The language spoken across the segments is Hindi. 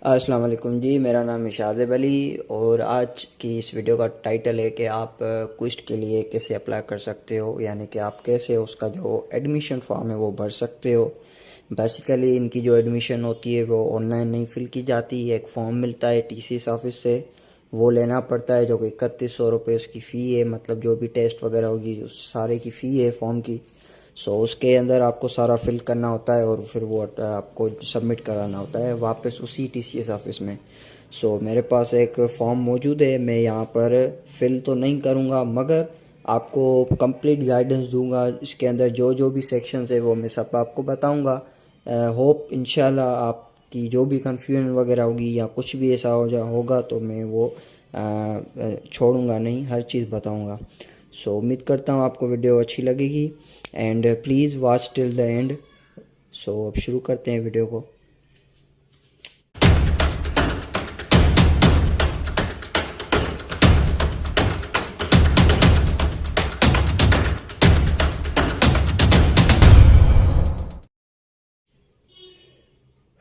अस्सलाम वालेकुम जी। मेरा नाम है शाज़िब अली और आज की इस वीडियो का टाइटल है कि आप क्विस्ट के लिए कैसे अप्लाई कर सकते हो, यानी कि आप कैसे उसका जो एडमिशन फॉर्म है वो भर सकते हो। बेसिकली इनकी जो एडमिशन होती है वो ऑनलाइन नहीं फिल की जाती है। एक फॉर्म मिलता है टीसीएस ऑफिस से, वो लेना पड़ता है, जो कि 3100 रुपये उसकी फ़ी है। मतलब जो भी टेस्ट वगैरह होगी उस सारे की फ़ी है फॉर्म की। उसके अंदर आपको सारा फिल करना होता है और फिर वो आपको सबमिट कराना होता है वापस उसी टीसीएस ऑफिस में। मेरे पास एक फ़ॉर्म मौजूद है, मैं यहाँ पर फिल तो नहीं करूँगा मगर आपको कंप्लीट गाइडेंस दूंगा। इसके अंदर जो जो भी सेक्शंस है वो मैं सब आपको बताऊँगा। होप इंशाल्लाह आपकी जो भी कन्फ्यूजन वगैरह होगी या कुछ भी ऐसा होगा तो मैं वो छोड़ूंगा नहीं, हर चीज़ बताऊंगा। उम्मीद करता हूँ आपको वीडियो अच्छी लगेगी and please watch till the end. अब शुरू करते हैं वीडियो को।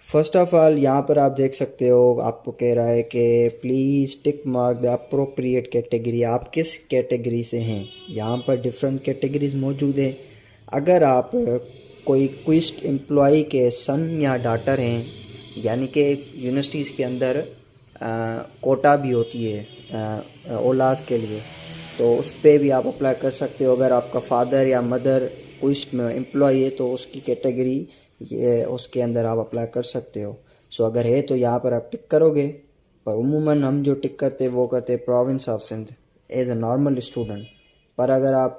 फर्स्ट ऑफ ऑल यहाँ पर आप देख सकते हो, आपको कह रहा है कि please tick mark the appropriate category. आप किस कैटेगरी से हैं। यहाँ पर डिफरेंट कैटेगरीज मौजूद है। अगर आप कोई क्विस्ट एम्प्लॉई के सन या डॉटर हैं, यानी कि यूनिवर्सिटीज़ के अंदर कोटा भी होती है औलाद के लिए, तो उस पर भी आप अप्लाई कर सकते हो। अगर आपका फादर या मदर क्विस्ट में एम्प्लॉय है तो उसकी कैटेगरी ये उसके अंदर आप अप्लाई कर सकते हो। अगर है तो यहाँ पर आप टिक करोगे, पर उमूमन हम जो टिक करते हैं वो करते हैं province of Sindh as a normal student. पर अगर आप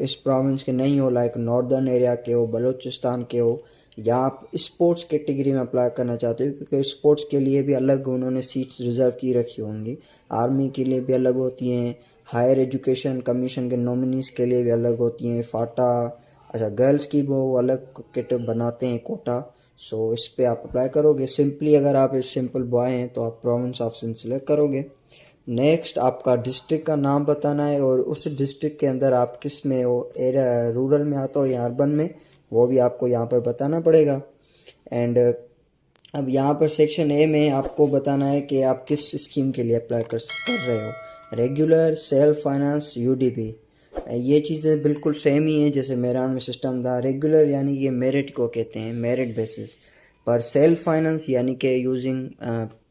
इस प्रोविंस के नहीं हो, लाइक नॉर्दर्न एरिया के हो, बलूचिस्तान के हो, या आप स्पोर्ट्स कैटेगरी में अप्लाई करना चाहते हो, क्योंकि स्पोर्ट्स के लिए भी अलग उन्होंने सीट्स रिजर्व की रखी होंगी, आर्मी के लिए भी अलग होती हैं, हायर एजुकेशन कमीशन के नॉमिनीज़ के लिए भी अलग होती हैं, फाटा, अच्छा गर्ल्स की वो अलग किट बनाते हैं कोटा। इस पे आप अप्लाई करोगे। सिंपली अगर आप एक सिंपल बॉय हैं तो आप प्रोविंस ऑफ सिंध सेलेक्ट करोगे। नेक्स्ट आपका डिस्ट्रिक्ट का नाम बताना है और उस डिस्ट्रिक्ट के अंदर आप किस में हो, एरिया रूरल में आता हो या अर्बन में, वो भी आपको यहाँ पर बताना पड़ेगा। एंड अब यहाँ पर सेक्शन ए में आपको बताना है कि आप किस स्कीम के लिए अप्लाई कर रहे हो। रेगुलर, सेल्फ फाइनेंस, यूडीपी, ये चीज़ें बिल्कुल सेम ही हैं जैसे मेरान में सिस्टम था। रेगुलर यानी ये मेरिट को कहते हैं, मेरिट बेसिस पर। सेल्फ फाइनेंस यानी कि यूजिंग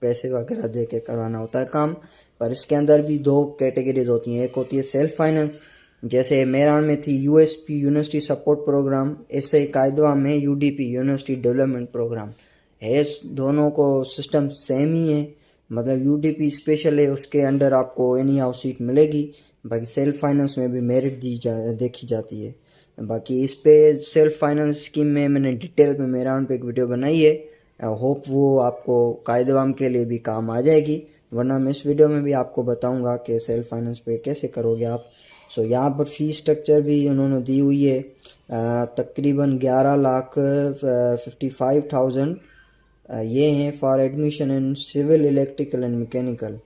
पैसे वगैरह दे के करवाना होता है काम। पर इसके अंदर भी दो कैटेगरीज होती हैं। एक होती है सेल्फ फाइनेंस, जैसे मेरान में थी यूएसपी यूनिवर्सिटी सपोर्ट प्रोग्राम, ऐसे कायदवा में यूडीपी यूनिवर्सिटी डेवलपमेंट प्रोग्राम है। दोनों को सिस्टम सेम ही है, मतलब यूडीपी स्पेशल है, उसके अंडर आपको एनी हाउस सीट मिलेगी। बाकी सेल्फ फाइनेंस में भी मेरिट देखी जाती है। बाकी इस पे सेल्फ फाइनेंस स्कीम में मैंने डिटेल में मेरान पे एक वीडियो बनाई है, होप वो आपको कायदेवाम के लिए भी काम आ जाएगी। वरना मैं इस वीडियो में भी आपको बताऊंगा कि सेल्फ फाइनेंस पे कैसे करोगे आप। यहाँ पर फीस स्ट्रक्चर भी उन्होंने दी हुई है, तकरीबन 11,55,000 ये हैं for admission in civil, electrical and mechanical,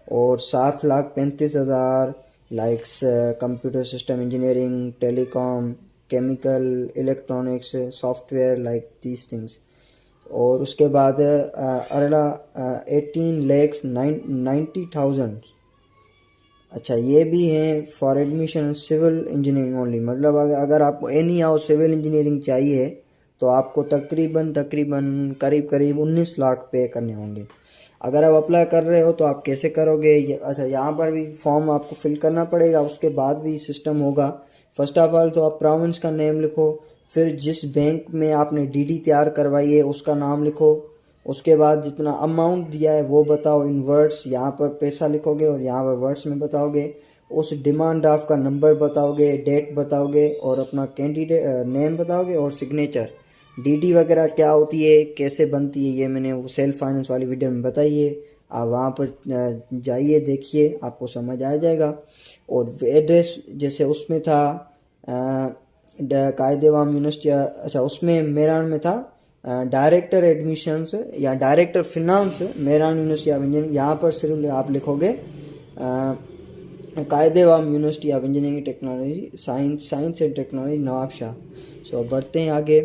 और 7,35,000 likes computer system engineering, telecom, chemical, electronics, software, like these things. और उसके बाद 18,90,000, अच्छा ये भी हैं for admission civil engineering only. मतलब अगर आपको एनी हाउ सिविल इंजीनियरिंग चाहिए तो आपको तकरीबन करीब करीब 19 लाख पे करने होंगे। अगर आप अप्लाई कर रहे हो तो आप कैसे करोगे, अच्छा यहाँ पर भी फॉर्म आपको फिल करना पड़ेगा, उसके बाद भी सिस्टम होगा। फर्स्ट ऑफ ऑल तो आप प्रोविंस का नेम लिखो, फिर जिस बैंक में आपने डीडी तैयार करवाई है उसका नाम लिखो, उसके बाद जितना अमाउंट दिया है वो बताओ इन वर्ड्स। यहाँ पर पैसा लिखोगे और यहाँ पर वर्ड्स में बताओगे। उस डिमांड ड्राफ्ट का नंबर बताओगे, डेट बताओगे और अपना कैंडिडेट नेम बताओगे और सिग्नेचर। डीडी वगैरह क्या होती है, कैसे बनती है, ये मैंने वो सेल्फ फाइनेंस वाली वीडियो में बताई है। आप वहाँ पर जाइए, देखिए, आपको समझ आ जाएगा। और एड्रेस जैसे उसमें था कायदेवाम यूनिवर्सिटी, अच्छा उसमें मेरान में था डायरेक्टर एडमिशन्स या director finance Mehran university of engineering. यहाँ पर सिर्फ आप लिखोगे Quaid-e-Awam university of engineering technology, science and technology Nawabshah. बढ़ते हैं आगे।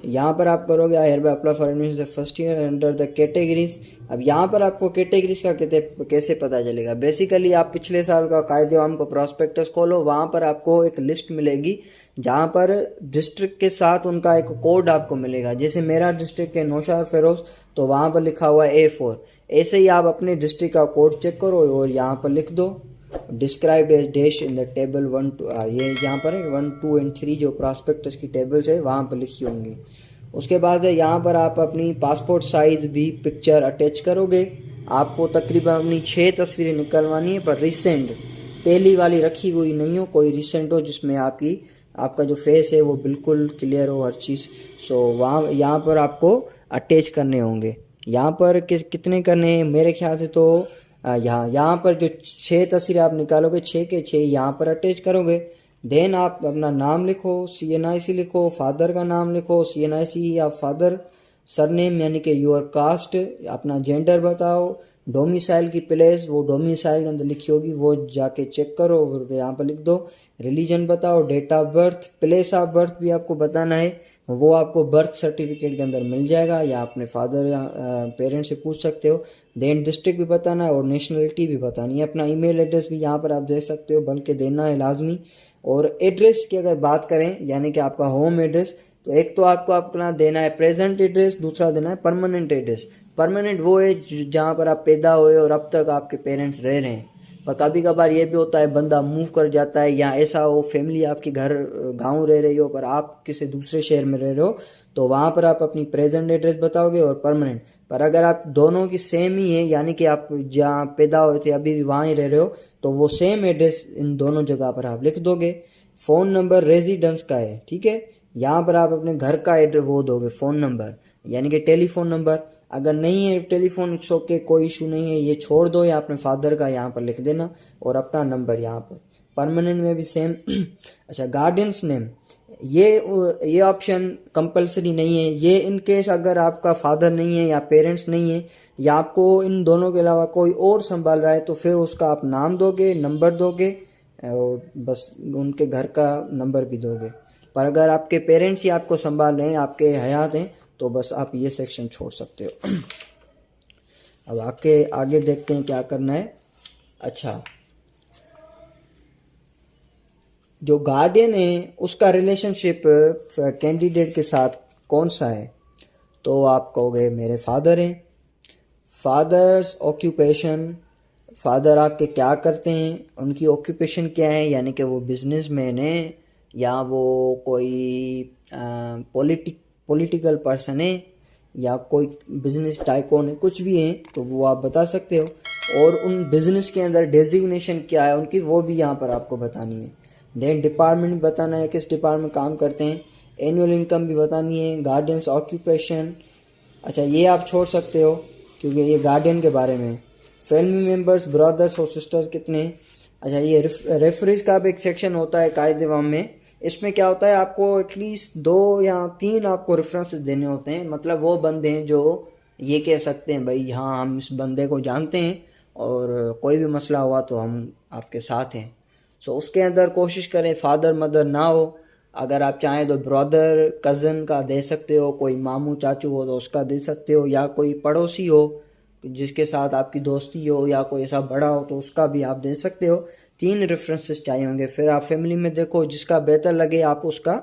यहाँ पर आप करोगे आई hereby apply for admission the first year under the categories। अब यहाँ पर आपको कैटेगरीज का कैसे पता चलेगा? बेसिकली आप पिछले साल का कायदे आम को प्रॉस्पेक्टस खोलो, वहाँ पर आपको एक लिस्ट मिलेगी जहाँ पर डिस्ट्रिक्ट के साथ उनका एक कोड आपको मिलेगा। जैसे मेरा डिस्ट्रिक्ट है नौशाद फिरोज, तो वहाँ पर लिखा हुआ है A4। ऐसे ही आप अपने डिस्ट्रिक्ट का कोड चेक करो और यहाँ पर लिख दो described as dash in the table 1 2। ये यहाँ पर 1 2 एंड 3 जो प्रॉस्पेक्टस की टेबल्स है वहाँ पर लिखी होंगी। उसके बाद है यहाँ पर आप अपनी पासपोर्ट साइज़ भी पिक्चर अटैच करोगे। आपको तकरीबन अपनी 6 तस्वीरें निकलवानी है, पर रिसेंट पहली वाली रखी हुई नहीं हो, कोई रिसेंट हो जिसमें आपका जो फेस है वो बिल्कुल क्लियर हो हर चीज़। सो वहाँ यहाँ पर आपको अटैच करने होंगे। यहाँ पर कितने करने हैं मेरे ख्याल से तो यहाँ पर जो 6 तस्वीरें आप निकालोगे 6 के 6 यहाँ पर अटैच करोगे। देन आप अपना नाम लिखो, CNIC लिखो, फादर का नाम लिखो, CNIC या फादर, सरनेम यानी कि योर कास्ट, अपना जेंडर बताओ, डोमिसाइल की प्लेस वो डोमिसाइल के अंदर लिखी होगी वो जाके चेक करो और यहाँ पर लिख दो। रिलीजन बताओ, date of birth, place of birth भी आपको बताना है, वो आपको बर्थ सर्टिफिकेट के अंदर मिल जाएगा या अपने फादर या पेरेंट्स से पूछ सकते हो। देन डिस्ट्रिक्ट भी बताना है और नेशनलिटी भी बतानी है। अपना ईमेल एड्रेस भी यहाँ पर आप दे सकते हो, बल्कि देना है लाजमी। और एड्रेस की अगर बात करें यानी कि आपका होम एड्रेस, तो एक तो आपको अपना देना है प्रेजेंट एड्रेस, दूसरा देना है परमानेंट एड्रेस। परमानेंट वो है जहाँ पर आप पैदा हुए और अब तक आपके पेरेंट्स रह रहे हैं। पर कभी कभार ये भी होता है बंदा मूव कर जाता है या ऐसा हो फैमिली आपकी घर गांव रह रही हो पर आप किसी दूसरे शहर में रह रहे हो, तो वहाँ पर आप अपनी प्रेजेंट एड्रेस बताओगे और परमानेंट। पर अगर आप दोनों की सेम ही है यानी कि आप जहाँ पैदा हुए थे अभी भी वहाँ ही रह रहे हो, तो वो सेम एड्रेस इन दोनों जगह पर आप लिख दोगे। फ़ोन नंबर रेजिडेंस का है, ठीक है, यहाँ पर आप अपने घर का एड्रेस वो दोगे फ़ोन नंबर यानी कि टेलीफोन नंबर। अगर नहीं है टेलीफोन शो के कोई इशू नहीं है, ये छोड़ दो या अपने फादर का यहाँ पर लिख देना और अपना नंबर यहाँ पर। परमानेंट में भी सेम। अच्छा, गार्डियंस नेम ये ऑप्शन कंपलसरी नहीं है। ये इन केस अगर आपका फादर नहीं है या पेरेंट्स नहीं है या आपको इन दोनों के अलावा कोई और संभाल रहा है तो फिर उसका आप नाम दोगे, नंबर दोगे और बस उनके घर का नंबर भी दोगे। पर अगर आपके पेरेंट्स ही आपको संभाल रहे हैं, आपके हयात हैं, तो बस आप ये सेक्शन छोड़ सकते हो। अब आगे देखते हैं क्या करना है। अच्छा, जो गार्डियन है उसका रिलेशनशिप कैंडिडेट के साथ कौन सा है, तो आप कहोगे मेरे फादर हैं। फादर्स ऑक्यूपेशन, फादर आपके क्या करते हैं, उनकी ऑक्यूपेशन क्या है यानी कि वो बिजनेसमैन है या वो कोई पॉलिटिकल पर्सन है या कोई बिजनेस टाइकोन है, कुछ भी है तो वो आप बता सकते हो। और उन बिजनेस के अंदर डेजिग्नेशन क्या है उनकी वो भी यहाँ पर आपको बतानी है। देन डिपार्टमेंट बताना है, किस डिपार्टमेंट काम करते हैं। एनुअल इनकम भी बतानी है। गार्डियंस ऑक्यूपेशन, अच्छा ये आप छोड़ सकते हो क्योंकि ये गार्डियन के बारे में। फैमिली मेम्बर्स, ब्रदर्स और सिस्टर्स कितने हैं। अच्छा, ये रेफरेंस का भी एक सेक्शन होता है कायदेवाम में। इसमें क्या होता है आपको एटलीस्ट 2 या 3 आपको रेफरेंसेस देने होते हैं। मतलब वो बंदे हैं जो ये कह सकते हैं भाई हाँ हम इस बंदे को जानते हैं और कोई भी मसला हुआ तो हम आपके साथ हैं। सो उसके अंदर कोशिश करें फादर मदर ना हो। अगर आप चाहें तो ब्रदर कज़न का दे सकते हो, कोई मामू चाचू हो तो उसका दे सकते हो, या कोई पड़ोसी हो जिसके साथ आपकी दोस्ती हो या कोई ऐसा बड़ा हो तो उसका भी आप दे सकते हो। 3 रेफरेंसेस चाहिए होंगे। फिर आप फैमिली में देखो जिसका बेहतर लगे आप उसका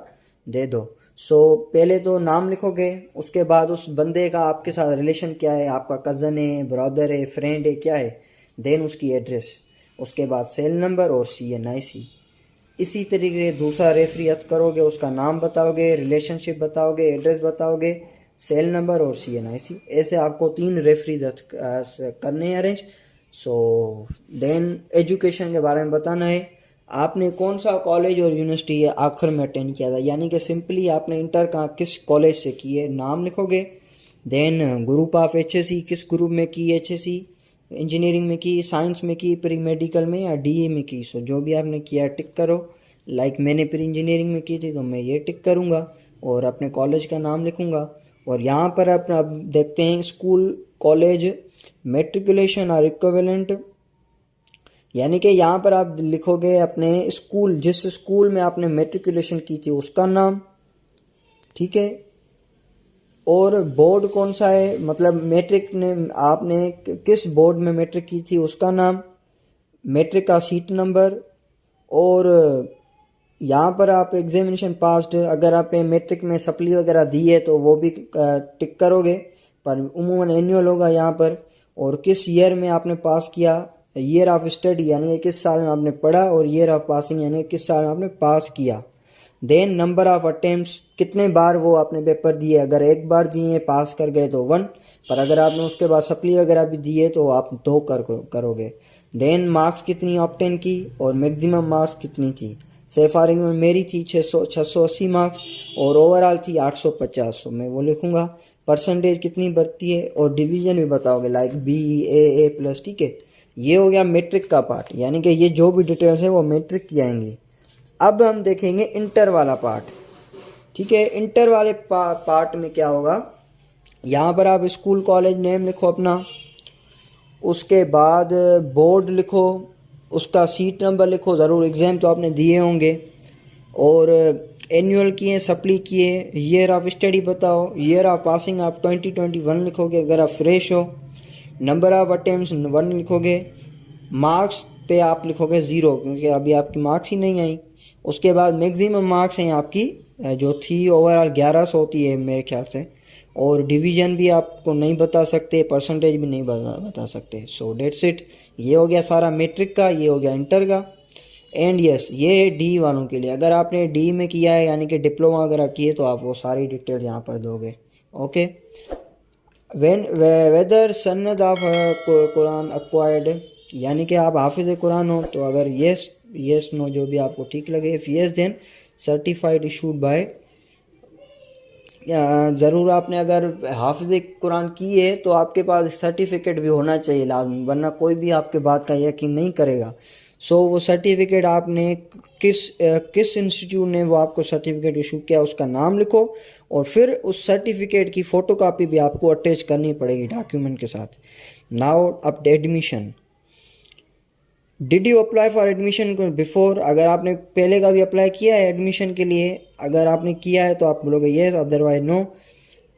दे दो। सो पहले तो नाम लिखोगे, उसके बाद उस बंदे का आपके साथ रिलेशन क्या है, आपका कज़न है, ब्रदर है, फ्रेंड है, क्या है। देन उसकी एड्रेस, उसके बाद सेल नंबर और CNIC। इसी तरीके से दूसरा रेफरेंस करोगे, उसका नाम बताओगे, रिलेशनशिप बताओगे, एड्रेस बताओगे, सेल नंबर और CNIC। ऐसे आपको 3 रेफरेंस करने हैं अरेंज। सो देन एजुकेशन के बारे में बताना है। आपने कौन सा कॉलेज और यूनिवर्सिटी आखिर में अटेंड किया था, यानी कि सिंपली आपने इंटर का किस कॉलेज से की है, नाम लिखोगे। देन ग्रुप ऑफ HSC, किस ग्रुप में की HSC, इंजीनियरिंग में की, साइंस में की, प्री मेडिकल में या DA में की। सो जो भी आपने किया टिक करो। लाइक मैंने प्री इंजीनियरिंग में की थी तो मैं ये टिक करूँगा और अपने कॉलेज का नाम लिखूँगा। और यहाँ पर अब देखते हैं स्कूल कॉलेज मेट्रिकुलेशन और इक्विवेलेंट, यानी कि यहाँ पर आप लिखोगे अपने स्कूल, जिस स्कूल में आपने मेट्रिकुलेशन की थी उसका नाम, ठीक है। और बोर्ड कौन सा है, मतलब मैट्रिक ने आपने किस बोर्ड में मैट्रिक की थी उसका नाम, मैट्रिक का सीट नंबर, और यहाँ पर आप एग्जामिनेशन पास्ड, अगर आपने मैट्रिक में सप्ली वगैरह दी है तो वो भी टिक करोगे, पर उमूमन एनुअल होगा यहाँ पर। और किस ईयर में आपने पास किया, ईयर ऑफ स्टडी यानी कि किस साल में आपने पढ़ा, और ईयर ऑफ पासिंग यानी किस साल में आपने पास किया। देन नंबर ऑफ अटेम्प्ट्स, कितने बार वो आपने पेपर दिए, अगर एक बार दिए पास कर गए तो 1, पर अगर आपने उसके बाद सप्ली वगैरह भी दिए तो आप 2 करोगे। देन मार्क्स कितनी ऑब्टेन की और मैक्सिमम मार्क्स कितनी थी। से फॉर एग्जाम्पल मेरी थी 680 मार्क्स और ओवरऑल थी 850, तो मैं वो लिखूँगा। परसेंटेज कितनी बढ़ती है और डिवीजन भी बताओगे, लाइक BA+, ठीक है। ये हो गया मैट्रिक का पार्ट, यानी कि ये जो भी डिटेल्स है वो मैट्रिक की आएंगी। अब हम देखेंगे इंटर वाला पार्ट, ठीक है। इंटर वाले पार्ट में क्या होगा, यहाँ पर आप स्कूल कॉलेज नेम लिखो अपना, उसके बाद बोर्ड लिखो, उसका सीट नंबर लिखो, ज़रूर एग्ज़ाम तो आपने दिए होंगे, और एनुअल किए, सप्ली किए, ईयर ऑफ स्टडी बताओ, ईयर ऑफ पासिंग आप 2021 लिखोगे अगर आप फ्रेश हो, नंबर ऑफ अटेम्प्ट्स 1 लिखोगे, मार्क्स पे आप लिखोगे 0 क्योंकि अभी आपकी मार्क्स ही नहीं आई। उसके बाद मैक्सिमम मार्क्स हैं आपकी जो थी ओवरऑल 1100 होती है मेरे ख्याल से, और डिवीज़न भी आपको नहीं बता सकते, परसेंटेज भी नहीं बता सकते। सो डेट्स इट, ये हो गया सारा मैट्रिक का, ये हो गया इंटर का। एंड यस, ये है डी वालों के लिए। अगर आपने डी में किया है यानी कि डिप्लोमा वगैरह किए तो आप वो सारी डिटेल यहाँ पर दोगे। ओके, वेदर सन्नद ऑफ कुरान अक्वायर्ड, यानी कि आप हाफिज़ कुरान हो, तो अगर यस नो जो भी आपको ठीक लगे, if yes then certified issued by, ज़रूर आपने अगर हाफिज़ कुरान की है तो आपके पास सर्टिफिकेट भी होना चाहिए लाजमी, वरना कोई भी आपके बात का यकीन नहीं करेगा। सो वो सर्टिफिकेट आपने किस इंस्टीट्यूट ने वो आपको सर्टिफिकेट इशू किया उसका नाम लिखो, और फिर उस सर्टिफिकेट की फ़ोटोकॉपी भी आपको अटैच करनी पड़ेगी डॉक्यूमेंट के साथ। नाउ अब admission, did you apply for admission before, अगर आपने पहले का भी अप्लाई किया है एडमिशन के लिए, अगर आपने किया है तो आप बोलोगे येस, अदरवाइज नो।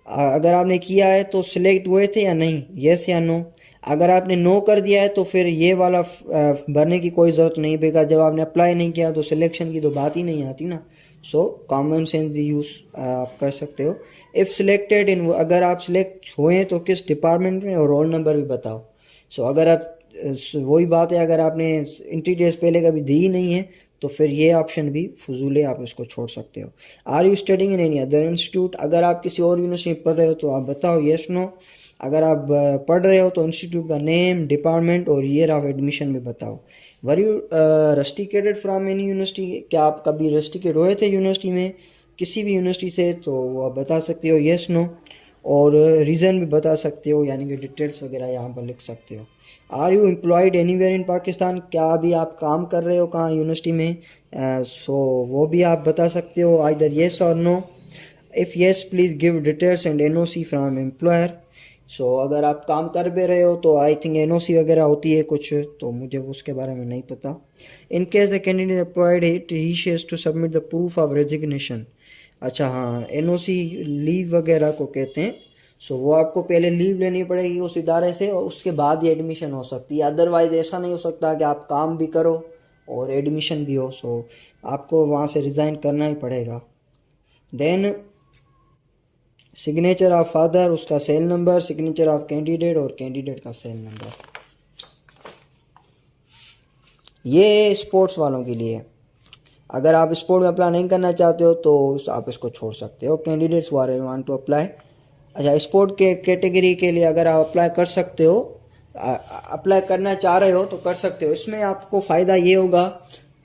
अगर आपने किया है तो सिलेक्ट हुए थे या नहीं, येस या नो। अगर आपने नो कर दिया है तो फिर ये वाला भरने की कोई ज़रूरत नहीं, बेगा जब आपने अप्लाई नहीं किया तो सिलेक्शन की तो बात ही नहीं आती ना। सो कॉमन सेंस भी यूज़ आप कर सकते हो। इफ़ सिलेक्टेड इन, अगर आप सिलेक्ट हुए हैं तो किस डिपार्टमेंट में, और रोल नंबर भी बताओ। सो अगर आप वही बात है, अगर आपने एंट्री टेस्ट पहले कभी दी ही नहीं है तो फिर ये ऑप्शन भी फजूल है, आप इसको छोड़ सकते हो। Are you studying in any other institute, अगर आप किसी और यूनिवर्सिटी में पढ़ रहे हो तो आप बताओ येस नो। अगर आप पढ़ रहे हो तो इंस्टीट्यूट का नेम, डिपार्टमेंट और ईयर ऑफ एडमिशन भी बताओ। Were you rusticated from any university, क्या आप कभी रस्टिकेट हुए थे यूनिवर्सिटी में, किसी भी यूनिवर्सिटी से, तो वो आप बता सकते हो येस नो, और रीज़न भी बता सकते हो, यानी कि डिटेल्स वगैरह यहाँ पर लिख सकते हो। Are you employed anywhere in Pakistan, क्या अभी आप काम कर रहे हो कहाँ यूनिवर्सिटी में, सो वो भी आप बता सकते हो आइदर येस और no. If yes please give details and NOC from employer. So अगर आप काम कर भी रहे हो तो आई थिंक NOC वगैरह होती है कुछ, तो मुझे उसके बारे में नहीं पता। In case the candidate employed he shares to submit the proof of resignation, अच्छा हाँ, NOC लीव वगैरह को कहते हैं। सो वो आपको पहले लीव लेनी पड़ेगी उस इदारे से और उसके बाद ही एडमिशन हो सकती है, अदरवाइज़ ऐसा नहीं हो सकता कि आप काम भी करो और एडमिशन भी हो। सो आपको वहाँ से रिज़ाइन करना ही पड़ेगा। देन सिग्नेचर ऑफ फादर, उसका cell number, signature of candidate और कैंडिडेट का सेल नंबर। ये स्पोर्ट्स वालों के लिए, अगर आप स्पोर्ट में अप्लाई नहीं करना चाहते हो तो आप इसको छोड़ सकते हो। कैंडिडेट्स वांट टू अप्लाई, अच्छा स्पोर्ट के कैटेगरी के लिए अगर आप अप्लाई कर सकते हो, अप्लाई करना चाह रहे हो तो कर सकते हो। इसमें आपको फ़ायदा ये होगा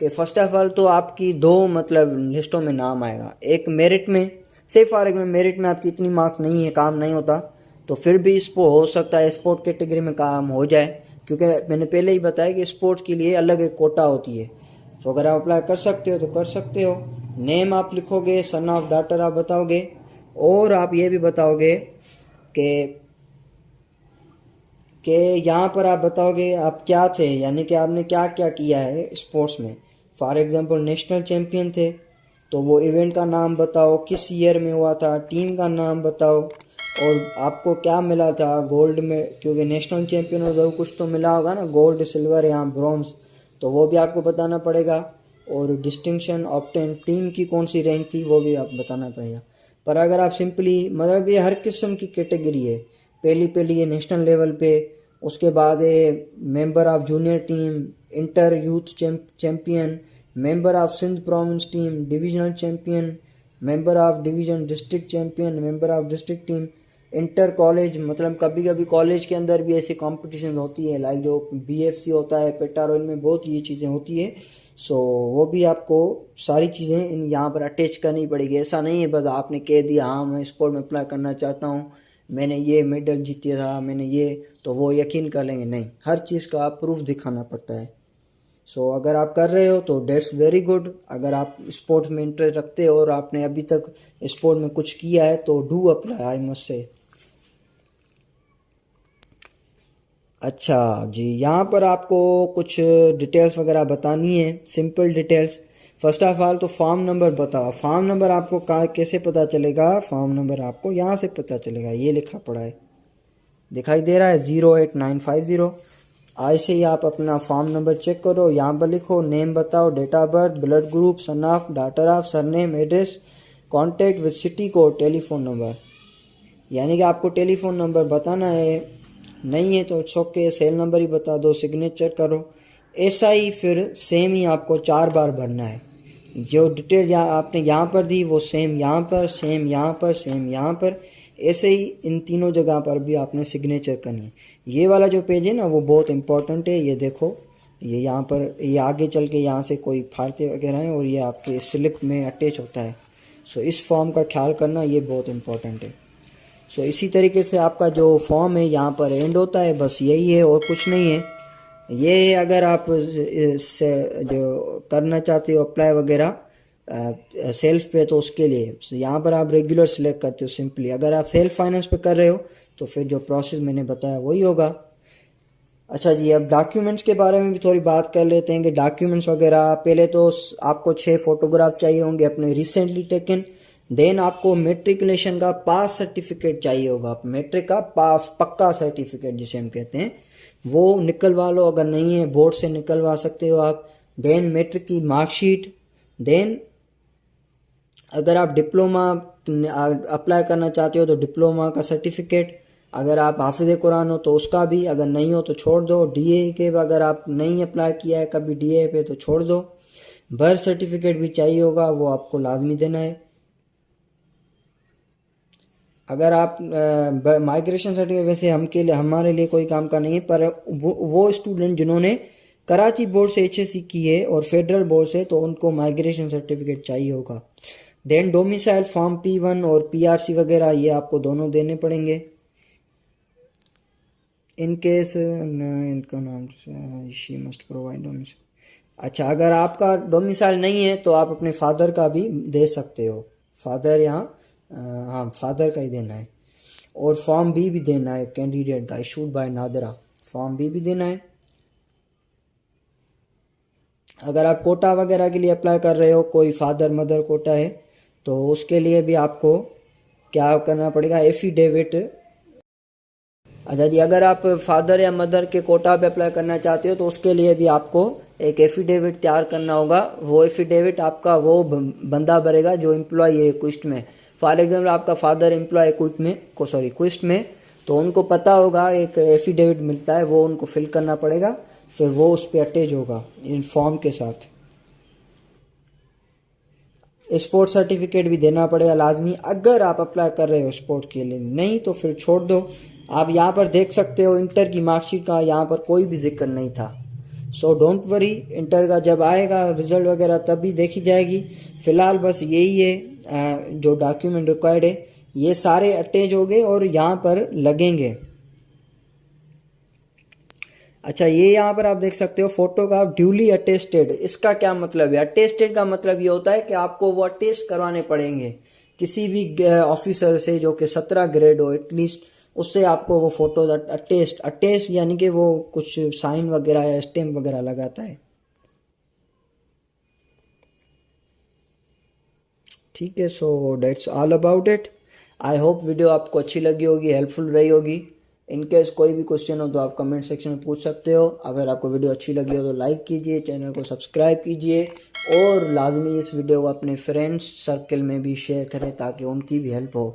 कि फ़र्स्ट ऑफ ऑल तो आपकी 2 मतलब लिस्टों में नाम आएगा, एक मेरिट में, से फॉर एग्जाम्पल मेरिट में आपकी इतनी मार्क नहीं है, काम नहीं होता, तो फिर भी इसको हो सकता है स्पोर्ट कैटेगरी में काम हो जाए, क्योंकि मैंने पहले ही बताया कि स्पोर्ट्स के लिए अलग एक कोटा होती है। तो अगर आप अप्लाई कर सकते हो तो कर सकते हो। नेम आप लिखोगे, सन ऑफ डॉटर आप बताओगे, और आप ये भी बताओगे कि यहाँ पर आप बताओगे आप क्या थे, यानी कि आपने क्या क्या किया है स्पोर्ट्स में। फॉर एग्जांपल नेशनल चैम्पियन थे तो वो इवेंट का नाम बताओ, किस ईयर में हुआ था, टीम का नाम बताओ, और आपको क्या मिला था गोल्ड में, क्योंकि नेशनल चैम्पियन हो जरूर कुछ तो मिला होगा ना, गोल्ड, सिल्वर या ब्रॉन्ज, तो वो भी आपको बताना पड़ेगा। और डिस्टिंक्शन ऑब्टेन, टीम की कौन सी रैंक थी वो भी आप बताना पड़ेगा। पर अगर आप सिंपली, मतलब ये हर किस्म की कैटेगरी है। पहली ये नेशनल लेवल पे, उसके बाद है member of junior team, inter youth champion, member of Sindh province team, divisional champion, member of division district champion, member of district team, inter college, मतलब कभी कभी कॉलेज के अंदर भी ऐसी कंपटीशन होती है, लाइक जो बीएफसी होता है, पेटा रॉयल में बहुत ये चीज़ें होती है। सो वो भी आपको सारी चीज़ें इन यहाँ पर अटैच करनी पड़ेगी। ऐसा नहीं है बस आपने कह दिया हाँ मैं स्पोर्ट में अप्लाई करना चाहता हूँ, मैंने ये मेडल जीता था, मैंने ये, तो वो यकीन कर लेंगे, नहीं, हर चीज़ का आप प्रूफ दिखाना पड़ता है। सो अगर आप कर रहे हो तो डेट्स वेरी गुड। अगर आप स्पोर्ट्स में इंटरेस्ट रखते हो और आपने अभी तक स्पोर्ट में कुछ किया है तो do apply, I must say. अच्छा जी, यहाँ पर आपको कुछ डिटेल्स वगैरह बतानी है, simple details. First of all तो फॉर्म नंबर बताओ। फॉर्म नंबर आपको कहाँ कैसे पता चलेगा? फॉर्म नंबर आपको यहाँ से पता चलेगा, ये लिखा पड़ा है, दिखाई दे रहा है 08950। ऐसे ही आप अपना फॉर्म नंबर चेक करो, यहाँ पर लिखो नेम बताओ, date of birth, blood group, son of, daughter of, surname, address, contact with city code, telephone number. यानी कि आपको टेलीफोन नंबर बताना है, नहीं है तो छोके सेल नंबर ही बता दो, सिग्नेचर करो। ऐसा ही फिर सेम ही आपको 4 बार भरना है। जो डिटेल आपने यहाँ पर दी वो सेम यहाँ पर, सेम यहाँ पर, सेम यहाँ पर, ऐसे ही इन तीनों जगह पर भी आपने सिग्नेचर करनी है। ये वाला जो पेज है ना वो बहुत इंपॉर्टेंट है, ये देखो, ये यहाँ पर, ये आगे चल के यहाँ से कोई फाड़ते वगैरह हैं और ये आपके स्लिप में अटैच होता है। सो इस फॉर्म का ख्याल करना, ये बहुत इंपॉर्टेंट है। सो इसी तरीके से आपका जो फॉर्म है यहाँ पर एंड होता है, बस यही है और कुछ नहीं है। ये अगर आप से जो करना चाहते हो अप्लाई वगैरह सेल्फ पे, तो उसके लिए यहाँ पर आप रेगुलर सिलेक्ट करते हो सिंपली। अगर आप सेल्फ फाइनेंस पे कर रहे हो तो फिर जो प्रोसेस मैंने बताया वही होगा। अच्छा जी, अब डॉक्यूमेंट्स के बारे में भी थोड़ी बात कर लेते हैं कि डॉक्यूमेंट्स वगैरह, पहले तो आपको 6 फोटोग्राफ चाहिए होंगे अपने रिसेंटली टेकन। देन आपको मेट्रिकुलेशन का पास सर्टिफिकेट चाहिए होगा, मेट्रिक का पास पक्का सर्टिफिकेट जिसे हम कहते हैं, वो निकलवा लो, अगर नहीं है बोर्ड से निकलवा सकते हो आप। देन मेट्रिक की मार्कशीट। देन अगर आप डिप्लोमा अप्लाई करना चाहते हो तो डिप्लोमा का सर्टिफिकेट। अगर आप हाफिज़ कुरान हो तो उसका भी, अगर नहीं हो तो छोड़ दो। डीए के अगर आप नहीं अप्लाई किया है कभी डीए पे तो छोड़ दो। बर्थ सर्टिफिकेट भी चाहिए होगा, वो आपको लाजमी देना है। अगर आप माइग्रेशन सर्टिफिकेट वैसे हम के लिए, हमारे लिए कोई काम का नहीं है, पर वो स्टूडेंट जिन्होंने कराची बोर्ड से एचएससी की है और फेडरल बोर्ड से, तो उनको माइग्रेशन सर्टिफिकेट चाहिए होगा। देन डोमिसाइल फॉर्म P1 और पीआरसी वगैरह, ये आपको दोनों देने पड़ेंगे। इन केस इनका नाम शी मस्ट प्रोवाइड डोमिसाइल। अच्छा, अगर आपका डोमिसाइल नहीं है तो आप अपने फादर का भी दे सकते हो। फादर यहाँ हाँ, फादर का ही देना है। और फॉर्म बी भी देना है कैंडिडेट का, issued by NADRA, form B भी देना है। अगर आप कोटा वगैरह के लिए अप्लाई कर रहे हो, कोई फादर मदर कोटा है, तो उसके लिए भी आपको क्या करना पड़ेगा, एफिडेविट। अच्छा जी, अगर आप फादर या मदर के कोटा पे अप्लाई करना चाहते हो तो उसके लिए भी आपको एक एफिडेविट तैयार करना होगा। वो एफिडेविट आपका वो बंदा भरेगा जो एम्प्लॉय है क्विस्ट में। फॉर एग्जाम्पल आपका फादर एम्प्लॉय क्विस्ट में, तो उनको पता होगा एक एफिडेविट मिलता है, वो उनको फिल करना पड़ेगा, फिर वो उस पर अटैच होगा इन फॉर्म के साथ। स्पोर्ट सर्टिफिकेट भी देना पड़ेगा लाजमी, अगर आप अप्लाई कर रहे हो स्पोर्ट के लिए, नहीं तो फिर छोड़ दो। आप यहाँ पर देख सकते हो इंटर की मार्कशीट का यहाँ पर कोई भी जिक्र नहीं था। सो डोंट वरी, इंटर का जब आएगा रिजल्ट वगैरह तभी देखी जाएगी। फ़िलहाल बस यही है जो डॉक्यूमेंट रिक्वायर्ड है, ये सारे अटैच हो गए और यहाँ पर लगेंगे। अच्छा, ये यहाँ पर आप देख सकते हो फोटोग्राफ ड्यूली अटेस्टेड। इसका क्या मतलब है? अटेस्टेड का मतलब ये होता है कि आपको वो अटेस्ट करवाने पड़ेंगे किसी भी ऑफिसर से जो कि 17 ग्रेड हो एटलीस्ट, उससे आपको वो फोटोज अटेस्ट यानी कि वो कुछ साइन वगैरह या स्टैम्प वगैरह लगाता है। ठीक है, so that's all about it. I hope video आपको अच्छी लगी होगी, हेल्पफुल रही होगी। इनकेस कोई भी क्वेश्चन हो तो आप कमेंट सेक्शन में पूछ सकते हो। अगर आपको वीडियो अच्छी लगी हो तो लाइक कीजिए, चैनल को सब्सक्राइब कीजिए और लाजमी इस वीडियो को अपने फ्रेंड्स सर्कल में भी शेयर करें ताकि उनकी भी हेल्प हो।